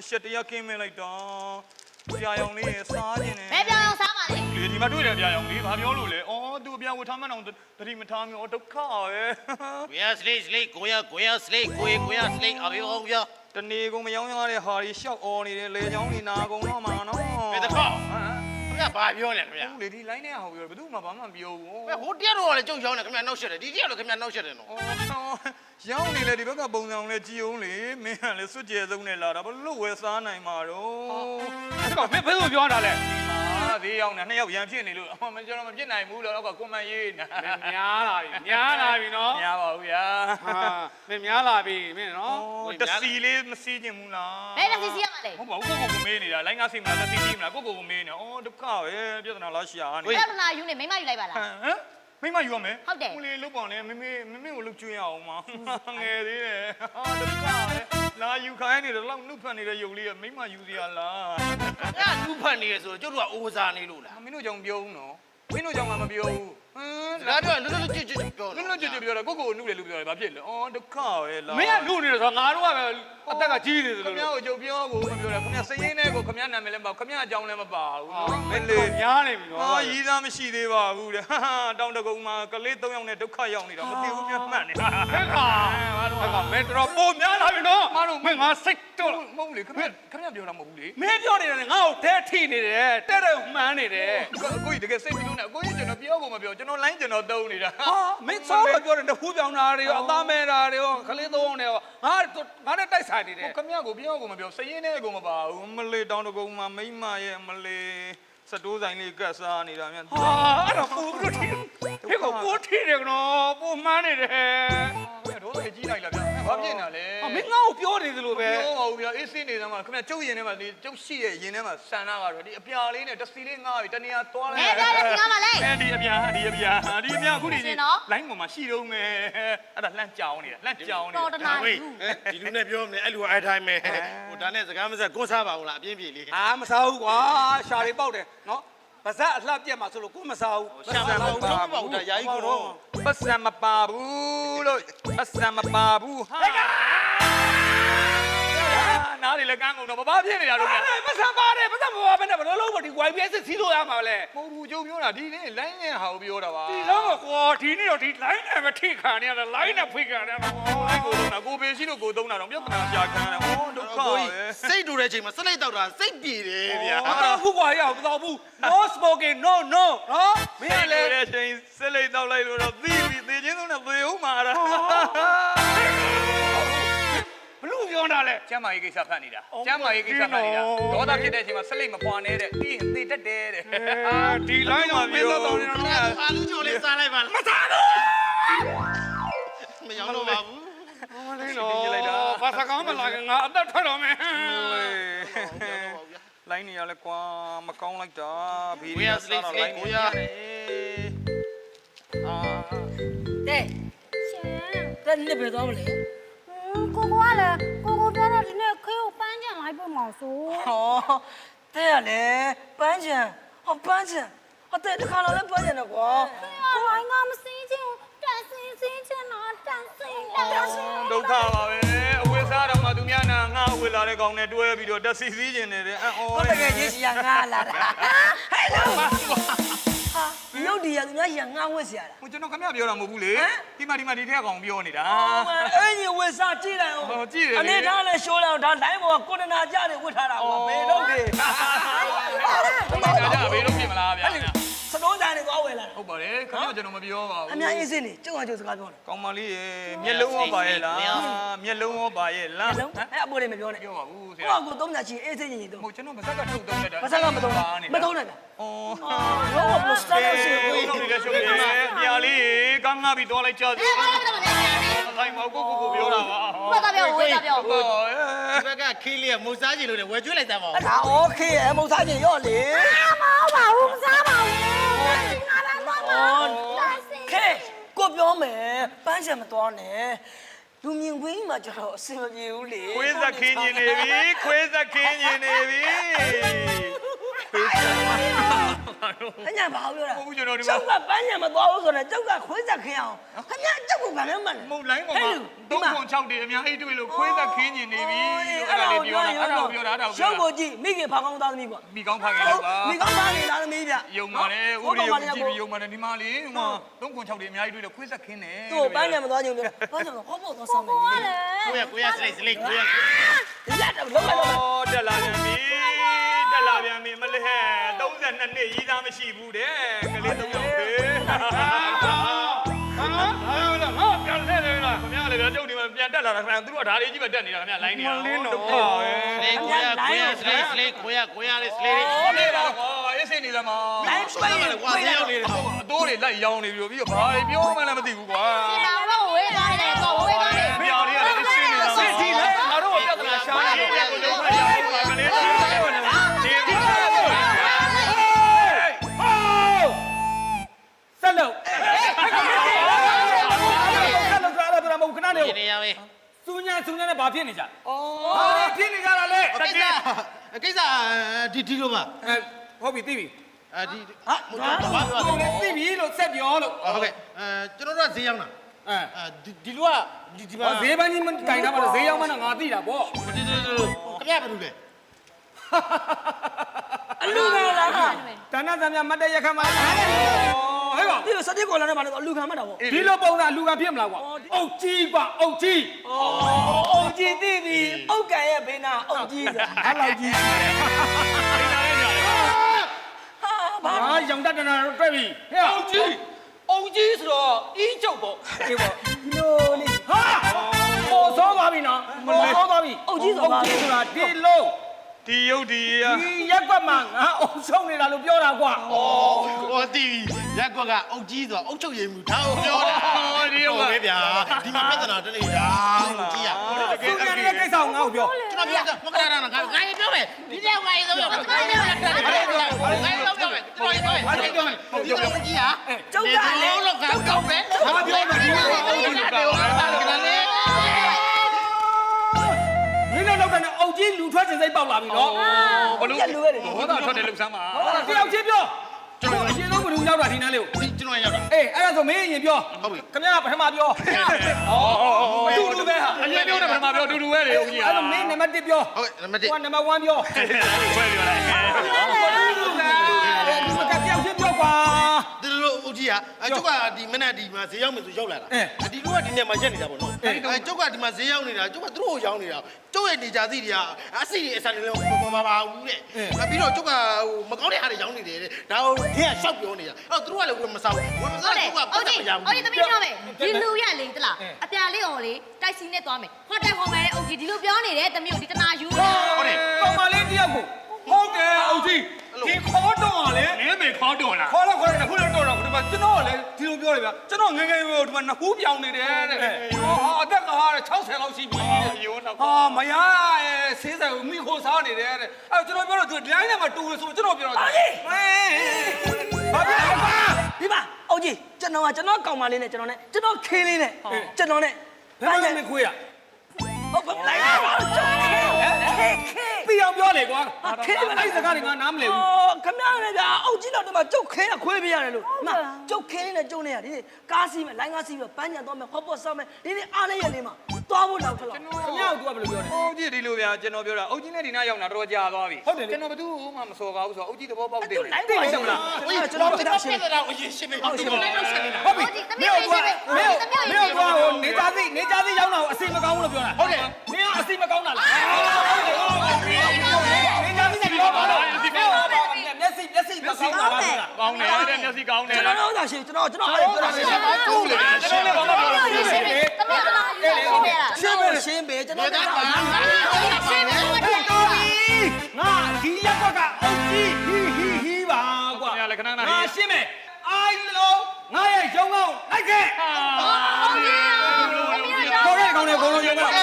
ရှက်တရားကင်းမလိုက်တော့ပြာရောင်လေးစားခြင်းနဲ့ ဘယ်ပြောင်းစားပါလဲ လေဒီမှာတွေ့တယ်ပြာရောင်လေးဘာပြောလို့လဲဩသူပြာဝတ်ထားမှန်းအောင်တတိမထားမျိုးဒုက္ခပဲ ကိုရစလိတ်စလိတ်ကိုရစလိတ်ကိုရစလိတ်အဘေအောင်ပြ တနေကုန်မယောင်းရတဲ့ဟာကြီးရှောက်အော်နေတယ်လေချောင်းနေနာကုန်တော့မှာနော် ဘယ်တခေါခင်ဗျဘာပြောလဲခင်ဗျ လေဒီ line နဲ့ဟောပြောဘယ်သူမှဘာမှမပြောဘူး ဘယ်ဟိုတရက်တော့လည်းကြုံရောက်နေခင်ဗျနောက်ရှက်တယ်ဒီတရက်တော့ခင်ဗျနောက်ရှက်တယ်နော် ရောင်းနေလေဒီဘက်ကပုံစံအောင်လေကြည်အောင်လေမင်းကလည်းစွတ်ကြဲဆုံးနဲ့လာတာဘလို့ဝယ်စားနိုင်မှာတော့ အဲ့ကောင်မင်းဘယ်လိုပြောတာလဲ အာသေးရောက်နေနှစ်ယောက်ရန်ဖြစ်နေလို့မကျွန်တော်မဖြစ်နိုင်ဘူးလို့တော့ကွန်မန်ရေးနေ များလာပြီနော် မရပါဘူးဗျာ ဟာမင်းများလာပြီမင်းနော် တစီလေးမစီးခြင်းဘူးလား ဘယ်လက်စီစီရမှာလဲ ဟုတ်ပါဘူးကိုမေးနေတာလိုင်းကားစီမလားတစီစီမလားကိုမေးနေဩဒုက္ခပဲပြဿနာလားရှာနေ ဘယ်လိုလားယူနေမိမယူလိုက်ပါလား ဟမ်မိမယူရမယ် ဟုတ်တယ် ကိုလေးလုတ်ပေါင်နေမမေကိုလုတ်ကျွေးရအောင်မငယ်သေးတယ်ဒုက္ခပဲလာယူခိုင်းနေတယ်လောက်နှုတ်ဖက်နေတဲ့ရုပ်လေးကမိမယူစီရလား ငါလူဖတ်နေရဆိုကျုပ်တို့ကအိုးစားနေလို့လား မင်းတို့ကြောင့်ပြောဦးနော်မင်းတို့ကြောင့်မပြောဘူးဟမ် ဒါတော့လွတ်လွတ်ကျွတ်ပြော လွတ်လွတ်ကျွတ်ကျွတ်ပြောတယ်ကိုနှုတ်တယ်လို့ပြောတယ်ဘာဖြစ်လဲဩဒုက္ခပဲလား မင်းကလူနေတယ်ဆိုတော့ငါတို့ကပဲအသက်ကကြီးနေတယ် ခ လို့ မရကိုကြုံပြောကိုမပြောတယ်ခမရစရင်နဲ့ကိုခမရနာမည်လည်းမခမရအကြောင်းလည်းမပါဘူးနော် မင်းလေးများနေပြီနော် ဟာရည်သားမရှိသေးပါဘူးတဲ့တောင်တကုံမှာကလေး၃ယောက်နဲ့ဒုက္ခရောက်နေတာမသိဘူးပြမှတ်နေတာ ဟဲ့ကောင်မင်းတော်ပိုများလာပြီနော်မင်းငါစိတ်တော့ မဟုတ်လေခမရပြောတာမဟုတ်ဘူးလေ မင်းပြောနေတယ်ငါ့ကိုတဲထိနေတယ်တဲ့မှန်းနေတယ် ကိုကြီးတကယ်စိတ်မလုံးနဲ့ကိုကြီးကျွန်တော်ပြောကိုမပြောကျွန်တော်လိုင်းကျွန်တော်တုံးနေတာ ဟာမင်းစောတော့ပြောတယ်တခုပြောင်းတာတွေရောအသားမဲတာတွေရောခလေးသုံးနေရောငါနဲ့တိုက်ဆိုင်နေတယ် ခမရကိုပြောကိုမပြောစရင်နဲ့ကိုမပါဘူးမလေးတောင်တကုံမှာမိမရဲ့မလေးစတိုးဆိုင်လေးကတ်စားနေတာမြန် ဟာအဲ့တော့ပို့ပြီးထိဟဲ့ကောင်ပို့ထိတယ်နော်ပို့မှန်းနေတယ် တော့ပဲကြီးလိုက်လားဗျာဘာဖြစ်နေတာလဲ မင်းငါ့ကိုပြောနေသလိုပဲ ပြောပါဦးဗျာအေးစင်းနေသမှာခမရကျုပ်ရင်ထဲမှာဒီကျုပ်ရှိရဲ့ရင်ထဲမှာဆန္ဒကတော့ဒီအပြာလေးနဲ့တစီလေးငားပြီးတနေရာသွားလိုက် ဘယ်ပြောလက်စီငါမှာလဲ ဒီအပြာအခုဒီလိုင်းပေါ်မှာရှိတော့မယ်အဲ့ဒါလှမ်းကြောင်းနေတာလှမ်းကြောင်းနေ တော်တနာ ဝေးဒီလူနဲ့ပြောမလဲအဲ့လူအဲ့တိုင်းပဲဟိုဒါနဲ့စကားမဆက်ကိုစားပါဦးလားအပြင်းပြေလေး အာမစားဘူးကွာရှာတွေပေါက်တယ်နော်ပါဇက်အလှပြက်မှာဆိုလို့ကိုမစားဘူး ရှာပါဦးတော့ပေါ့ဒါယာယီကိုတော့ ပတ်စံမပါဘူးလို့ပတ်စံမပါဘူးဟာနားလေကန်းကုန်တော့ဘာဖြစ်နေတာတို့ အဲ့မစားပါတယ်မစားပါဘယ်နဲ့ဘယ်လိုလုပ်မဒီ YBS စီးလို့ရမှာလဲ မဟုတ်ဘူးကျုပ်ပြောတာဒီနေ့လိုင်းနဲ့ဟာကိုပြောတာပါ ဒီတော့ကွာဒီနေ့တော့ဒီ line နဲ့မထိခံနေရတယ် line နဲ့ဖိခံနေရတယ် လိုင်းကိုသုံးတာကိုပေရှိလို့ကိုသုံးတာတော့ပြဿနာရှာခံတယ်ဩဒုက္ခပဲ စိတ်တူတဲ့ချိန်မှာစလိုက်တော့တာစိတ်ပြေတယ်ဗျာ မတော်ဘူးကွာရအောင်မတော်ဘူး no smoking no နော်မင်းလည်း တဲ့ချိန်စလိတ်တော့လိုက်လို့တော့သီးပြီးသေချင်းသုံးနဲ့သေဦးမှာလား ဘလို့ပြောတာလဲ ကျမ်းမာရေးကိစ္စဖတ်နေတာကျမ်းမာရေးကိစ္စဖတ်နေတာဒေါသဖြစ်တဲ့အချိန်မှာစလိတ်မပွားနေတဲ့ပြီးရင်သေတတ်တယ်တဲ့ ဒီ line တော့မင်းတော့တောင်းနေတာနော် အာလူချိုလေးစားလိုက်ပါလားမစားဘူးမရောက်တော့ပါဘူး မလေးတော့ဘာစကားမလာခင်ငါအသက်ထွက်တော့မယ် လိုင်းနေရလဲကွာမကောင်းလိုက်တာဘီ ကိုရစလိတ်စလိတ်ကိုရ အာ တဲ့ တဲ့နေ့ပဲသွားမလဲ ကိုကလည်းကိုပြောတော့ဒီနေ့ခေကိုပန်းချင်လိုက်ပြမအောင်ဆို ဟောတဲ့ရလေပန်းချံဟောပန်းချံဟောတဲ့တခါတော့လည်းပန်းချံတော့ကွာ ကိုအိုင်ကမစင်းချင်တန်စင်းစင်းချင်တော့တန်စင်းတန်စင်း ဒုက္ခပါပဲအဝေးစားတော့မှသူများနာငါအဝေးလာတဲ့ကောင်နဲ့တွဲပြီးတော့တက်စီစည်းကျင်နေတယ်အော် ဟောတကယ်ကြီးစီရငါလာတာဟဲ့လို့ဟာရုပ်ဒီရသူများရငါဝက်စီရတာ ဟိုကျွန်တော်ခမရပြောတာမဟုတ်ဘူးလေဒီမှာဒီထက်ကောင်ပြောနေတာ အဲ့ဒီဝက်စားကြည့်လိုက်အောင်အနေထားလဲရှိုးလိုက်အောင်ဒါလိုင်းပေါ်ကကိုတနာကြတယ်ဝတ်ထားတာကွာဘယ်တော့ဒီ ဒါကြဘေးလုံးပြင်မလားဗျာ စတိုးဆိုင်တွေသွားဝယ်လာတာ ဟုတ်ပါတယ်ခမရကျွန်တော်မပြောပါဘူး အများအေးစင်းနေကျုပ်ကကျုပ်စကားပြောတယ် ကောင်မလေးရေမျက်လုံးရောပါရဲ့လားမျက်လုံးရောပါရဲ့လား လုံးအဲ့အပေါ်တွေမပြောနဲ့ ပြောပါဘူးဆ ကို ရာ ကကိုသုံးတာချင်းအေးစင်းချင်းချင်းသုံး ဟိုကျွန်တော်ဗစက်ကထုတ်သုံးလိုက်တာ မဆက်ကမသုံးတာမသုံးနဲ့ဗျာ အော် ရောဘလို့စတာလို့ရှိရင်ကို ထုတ်နေတဲ့ရှုပ်နေပြာလေးကငါပြီးတော့လိုက်ကြစီခိုင်းမဟုတ်ကိုပြောတာပါ ဘာသာပြောဝေးသာပြော ဟော ဒီဘက်ကခီးလေးကမုတ်စားကြည့်လို့လေဝယ်ကျွေးလိုက်သားပါဦး ဒါโอเคအမုတ်စားချင်းရော့လေ မဟုတ်ပါဘူးမစားပါဘူးငါလည်းသွားမှာတန်စင်း ခဲကိုပြောမယ်ပန်းချင်မသွားနဲ့လူမြင်ကွင်းမှာကျတော့အဆင်မပြေဘူးလေ ခွေးစက်ခင်းနေပြီခွေးစက်ခင်းနေပြီခွေးစက် တော့ ခင်ဗျာဘာပြောတာ ဟုတ်ဘူးကျွန်တော်ဒီမှာ ကျောက်ကပန်းညံမသွားဘူးဆိုတော့ကျောက်ကခွေးဆက်ခင်းအောင်ခင်ဗျာကျောက်ကိုဘာမှမလဲ မုတ်လိုင်းပေါ်မှာ3.6တေအများကြီးတွေ့လို့ခွေးသက်ခင်းကျင်နေပြီအဲ့ဒါလေးပြောတာအဲ့ဒါကိုပြောတာအဲ့ဒါကို ရှု ပြော ပ်ကိုကြည့်မိခင်ဖာကောင်းသားသမီးကွာ မိကောင်းဖခင်လို့ပါ မိကောင်းသားနေသားသမီးဗျ ယုံပါတယ်ဥပဒေကိုကြည့်ပြီးယုံပါတယ်ဒီမှာလေဟိုမှာ3.6တေအများကြီးတွေ့လို့ခွေးသက်ခင်းတယ် သူ့ပန်းညံမသွားချင်ဘူးပြောဘာကြောင့်ဟောဖို့သွားဆောင်မယ် ကိုရစလိတ်စလိတ်ကိုရ ရတော့လုံးဝ ဩတက်လာပြန်ပြီတက်လာပြန်ပြီမလဲ32နှစ်ရီးသားမရှိဘူးတဲ့ကလေး3ယောက်ပဲငါပြန်လဲလေလားခင်ဗျားလည်းကျုပ်ဒီမှာပြန်တက်လာတာခင်ဗျာသူတို့ကဓာလေးကြီးပဲတက်နေတာခင်ဗျာလိုင်းနေတာဒုက္ခပဲ ကိုရစလိတ်စလိတ်ကိုရလေးစလိတ် ဟောနေတာကွာအေးစိနေသမား လိုက်ဆွဲရ ကွာရောက်နေတယ် အတိုးတွေလိုက်ရောင်းနေပြီးတော့ဘာတွေပြောမှလည်းမသိဘူးကွာ ဒီမှာတော့ဝေးသွားတယ်တော့ဝေးသွားတယ် မင်းအောင်လေးကလည်းအေးစိနေတာစစ်တီလေငါတို့ကပြဿနာရှာနေတယ်ကိုလုံးဝရောင်းပါကလေးဒီဆက်လို့ဆက်လို့ကြားတော့မဟုတ်ခဏနေ နေရပဲ စူးညာနဲ့ဘာဖြစ်နေကြဘာဖြစ်နေကြတာလဲ ကိစ္စဒီလိုပါ ဟုတ်ပြီသိပြီ ဒီ ဟာဘာ ဟုတ်တယ်သိပြီလို့ဆက်ပြောလို့ ဟုတ်ကဲ့ကျွန်တော်တို့ကဈေးရောက်တာဒီလူကဒီမှာ ဈေးပန်းကြီးမတိုင်တာပါလို့ဈေးရောက်မှငါသိတာပေါ့ ခင်ဗျားဘာလုပ်လဲ အလူခံလား တဏ္ဍသမ မတ်တရခမှာဟဲ့ကောင် ဒီလိုစတိကိုလာနေပါလို့အလူခံမှတ်တာပေါ့ ဒီလိုပုံစံလူကဖြစ်မလားကွာအုတ်ကြီးကွာအုတ်ကြီး အုတ်ကြီးသိပြီအုတ်ကန်ရဲ့ဘေးနာအုတ်ကြီးဆိုအဲ့လောက်ကြီးဟာဘာ ဟာရောင်တတနာတော့တွေ့ပြီဟဲ့အုတ်ကြီး အုတ်ကြီးဆိုတော့အင်းကျုပ်ပေါ့ ဒီပေါ့ ဒီလိုလေး ဟာပေါ်စောသွားပြီနော်ပေါ်စောသွားပြီ အုတ်ကြီးဆို အုတ်ကြီးဆိုတာဒီလုံး ဒီရုပ်ဒီရ ဒီရက်ကွက်မှာငါအုပ်ဆုံးနေတာလို့ပြောတာကွာ ဟောတီရက်ကွက်ကအုတ်ကြီးဆိုတာအုတ်ချုပ်ရည်မှုဒါကိုပြောတာပဲဗျာဒီမှာပြဿနာတက်နေတာအုတ်ကြီးอ่ะ စူးညာတဲ့ကိစ္စကိုငါ့ကိုပြော ကျွန်တော်ပြောမကရတာငါပြောမယ်ဒီကြောက်ငါရေတော့ပြောမယ်ငါရေတော့ပြောမယ်ကျွန်တော်ပြောမယ်ဒီကြောက်ကြီးอ่ะ ကျုပ်ကလည်း လုံးကကောက်ပဲဘာပြောမှဒီလို မင်းတို့လောက်တဲ့အုတ်ကြီးလူထွက်ချင်စိတ်ပေါက်လာပြီနော် ဘလို့ဘောသာထွက်တယ်လုံဆမ်းပါ တယောက်ချင်းပြောကျွန်တော်အရင်ဆုံးဘယ်လိုရောက်တာဒီနားလေးကို ကျွန်တော်ရောက်တာ အေးအဲ့ဒါဆိုမင်းရင်ပြောခင်ဗျားကပထမပြော အတူတူပဲဟာအရင်ပြောတယ်ပထမပြောအတူတူပဲလေဦးကြီး အဲ့တော့မင်းနံပါတ်1ပြော ဟုတ်နံပါတ် ဟိုကနံပါတ်1ပြော ခွဲပြောလိုက် ဒီမကတယောက်ချင်းပြောကွာ ဒီလိုအုတ်ကြီးอ่ะကျုပ်ကဒီမနေ့ဒီမှာဈေးရောက်မယ်ဆိုရောက်လာတာဒီလူကဒီနေ့မှာရက်နေတာပေါ့နော်ကျုပ်ကဒီမှာဈေးရောက်နေတာကျုပ်ကသူတို့ကိုရောက်နေတာကျုပ်ရဲ့နေကြသည့်တွေကအစီတွေအစတွေလည်းမပါဘူးတဲ့ပြီးတော့ကျုပ်ကမကောင်းတဲ့ဟာတွေရောက်နေတယ်တဲ့ဒါကိုထင်းကရှောက်ပြောနေတာအဲ့တော့သူတို့ကလည်းဝင်မစားဘူးဝင်မစား ဟုတ်တယ် ကျုပ်က ဟုတ် ပတ် တယ် မရဘူး ဟုတ်တယ်သမီးပြောမယ်ဒီလူရလေတလားအပြာလေးအောင်လေတိုက်စီနဲ့သွားမယ်ဟိုတယ်ဟောမယ်တဲ့အုပ်ကြီးဒီလိုပြောနေတယ်သမီးကိုဒီတနာယူတာ ဟုတ်တယ် ကောင်မလေးတယောက်ကိုဟုတ်တယ်အုတ်ကြီးဒီခေါ်တော့လေ နင်းမေခေါ်တော်လား ခေါ်တော့ခုလည်းတော့ဒီမှာကျွန်တော်ကလည်းဒီလိုပြောတယ်ဗျာကျွန်တော်ငယ်ငယ်ဒီမှာနှစ်ဟူးပြောင်းနေတယ်တဲ့ဟာအသက်ကဟာ60လောက်ရှိပြီတဲ့ ရိုးတော့ ဟာမရရဲ့ဆေးဆိုင်ကိုမိခိုးစားနေတယ်တဲ့အဲ့ကျွန်တော်ပြောတော့သူဒီတိုင်းထဲမှာတူတယ်ဆိုကျွန်တော်ပြောတော့ဘာဖြစ်ဒီမှာအုတ်ကြီးကျွန်တော်ကောင်မလေးနဲ့ကျွန်တော်ခင်းလေးနဲ့ကျွန်တော်နဲ့ ဘယ်မှာမခွေးရ ဟုတ်ပါလိုက်ပါကျွန်တော်ခဲခဲ ပြီးအောင်ပြောလေကွာ ခဲမလိုက် အဲ့စကားတွေငါနားမလည်ဘူး ခမရနဲ့ဗျာအုတ်ကြီးတော့ဒီမှာကျုပ်ခဲခွေးပြရတယ်လို့မကျုပ်ခဲနဲ့ကျုပ်နဲ့ဒီကားစီးမယ်လိုင်းကားစီးပြီးပန်းညံသွားမယ်ဟော့ပေါ့ဆောက်မယ်ဒီအားလေးရလေးမှာသွားဖို့တော့ခလောက် ခင်ဗျားက तू ကဘယ်လိုပြောလဲ အုတ်ကြီးဒီလိုဗျာကျွန်တော်ပြောတာအုတ်ကြီးနဲ့ဒီနားရောက်တာတော့ကြာသွားပြီကျွန်တော်ဘယ်သူမှမစော်ကားဘူးဆိုတော့အုတ်ကြီးသဘောပေါက်တယ် လိုင်းပါရှင်းလားကျွန်တော်ပြတာရှင်း ပြဿနာကိုရှင်းပေးဟုတ်တယ် ဟုတ်ပြီသမီး မ ရေးရှင်းပဲ င်းတို့နေကြသိရောက်တော့အစိမကောင်းဘူးလို့ပြောတာဟုတ်တယ်မင်းကအစိမကောင်းတာလားနေကြသိပြောပါတော့မျက်စိမကောင်းတာလား ကောင်းတယ်တဲ့မျက်စိကောင်းတယ် ကျွန်တော်တော့ရှင်းကျွန်တော်အဲ့ပြောတာရှင်း တူးလေ ကျွန်တော်လည်းဘာမှမပြော ရေးရှင်းပဲသမီးကလာယူရှင်းပဲ ရှင်းပဲကျွန်တော် ဒါက ရှင်းပဲဟုတ်တယ် ငါဒီရက်ကွက်ကအုတ်ကြီးဟီပါကွာငါရှင်းမယ်အိုင်လုံးငါရဲ့ရုံကောင်းလိုက်ခဲ့ ဟုတ်ကဲ့ ခေါ်ရတဲ့ကောင်တွေအကုန်လုံးရုံကောင်း